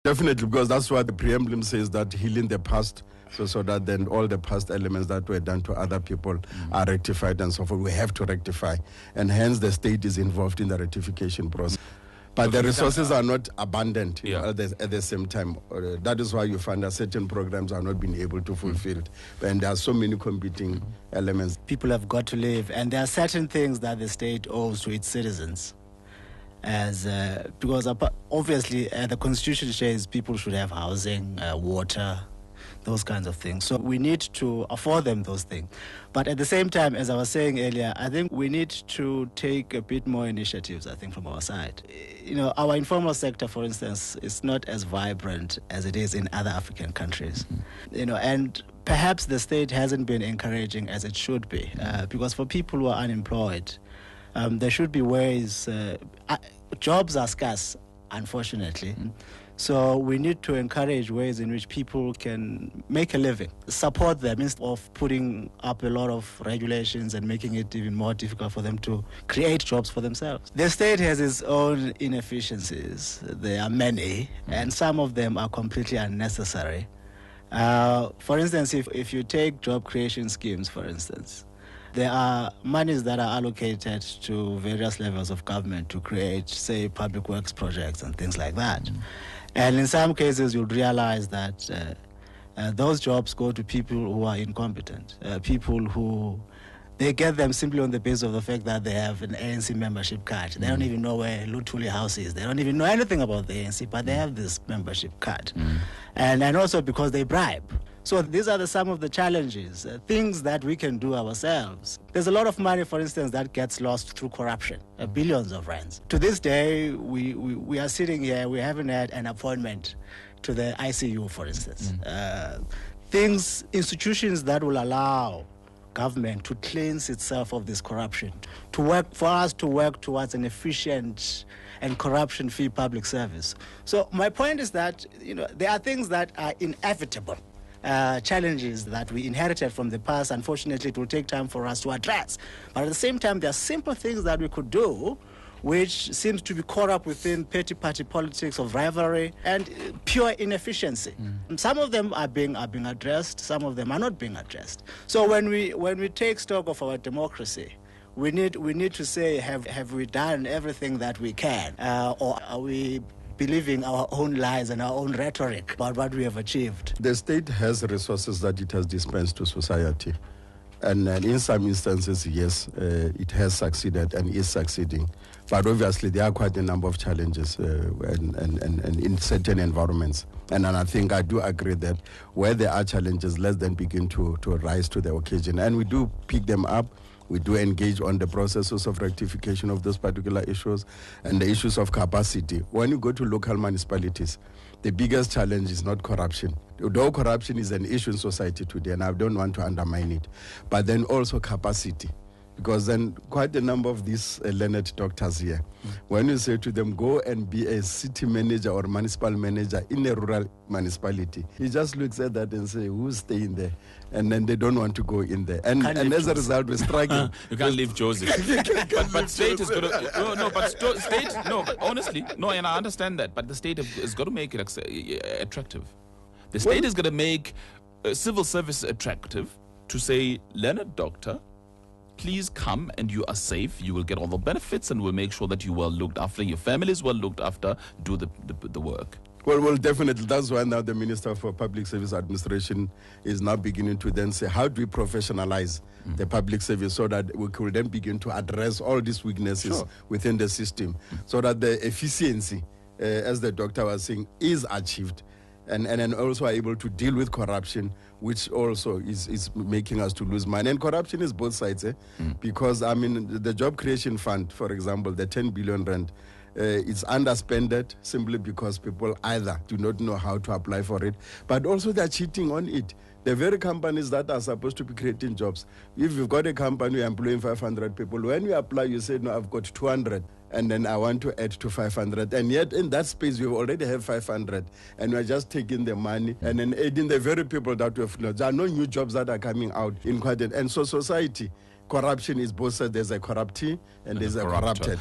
Definitely, because that's what the preamble says, that healing the past, so that then all the past elements that were done to other people are rectified and so forth. We have to rectify, and hence the state is involved in the rectification process. But the resources are not abundant at the same time. That is why you find that certain programs are not being able to fulfill. And there are so many competing elements. People have got to live, and there are certain things that the state owes to its citizens. Because obviously the Constitution says people should have housing, water, those kinds of things. So we need to afford them those things. But at the same time, as I was saying earlier, I think we need to take a bit more initiatives, I think, from our side. Our informal sector, for instance, is not as vibrant as it is in other African countries. And perhaps the state hasn't been encouraging as it should be. Because for people who are unemployed, there should be ways. Jobs are scarce, unfortunately. So we need to encourage ways in which people can make a living, support them instead of putting up a lot of regulations and making it even more difficult for them to create jobs for themselves. The state has its own inefficiencies. There are many, and some of them are completely unnecessary. For instance, if you take job creation schemes, for instance, there are monies that are allocated to various levels of government to create, say, public works projects and things like that. And in some cases, you'll realize that those jobs go to people who are incompetent, people who they get them simply on the basis of the fact that they have an ANC membership card. They don't even know where Luthuli House is. They don't even know anything about the ANC, but they have this membership card. And also because they bribe. So these are some of the challenges, things that we can do ourselves. There's a lot of money, for instance, that gets lost through corruption, billions of rands. To this day, we are sitting here, we haven't had an appointment to the ICU, for instance. Institutions that will allow government to cleanse itself of this corruption, for us to work towards an efficient and corruption-free public service. So my point is that there are things that are inevitable. Challenges that we inherited from the past. Unfortunately, it will take time for us to address. But at the same time, there are simple things that we could do which seems to be caught up within petty party politics of rivalry and pure inefficiency. Some of them are being addressed, some of them are not being addressed. So when we take stock of our democracy, we need to say, have we done everything that we can, or are we believing our own lies and our own rhetoric about what we have achieved? The state has resources that it has dispensed to society. And in some instances, yes, it has succeeded and is succeeding. But obviously, there are quite a number of challenges and in certain environments. And I think I do agree that where there are challenges, let's then begin to rise to the occasion. And we do pick them up. We do engage on the processes of rectification of those particular issues and the issues of capacity. When you go to local municipalities, the biggest challenge is not corruption. Though corruption is an issue in society today, and I don't want to undermine it, but then also capacity. Because then quite a number of these learned doctors here, when you say to them, go and be a city manager or municipal manager in a rural municipality, he just looks at that and say, who's staying there? And then they don't want to go in there. And as a result, we're struggling. You can't leave Joseph. but state is going to... honestly, and I understand that, but the state is going to make it attractive. The state is going to make civil service attractive to say, learned doctor, please come and you are safe. You will get all the benefits and we'll make sure that you are well looked after, your family is well looked after, do the work. Well, definitely. That's why now the Minister for Public Service Administration is now beginning to then say, how do we professionalize the public service so that we could then begin to address all these weaknesses within the system so that the efficiency, as the doctor was saying, is achieved. And then also are able to deal with corruption, which also is making us to lose money. And corruption is both sides, because, the Job Creation Fund, for example, the 10 billion rand, it's underspended simply because people either do not know how to apply for it, but also they're cheating on it. The very companies that are supposed to be creating jobs, if you've got a company employing 500 people, when you apply, you say, no, I've got 200. And then I want to add to 500. And yet in that space, you already have 500. And we're just taking the money and then aiding the very people that we have. There are no new jobs that are coming out in quite. And so society, corruption is both sides. There's a corruptee and there's a corrupted.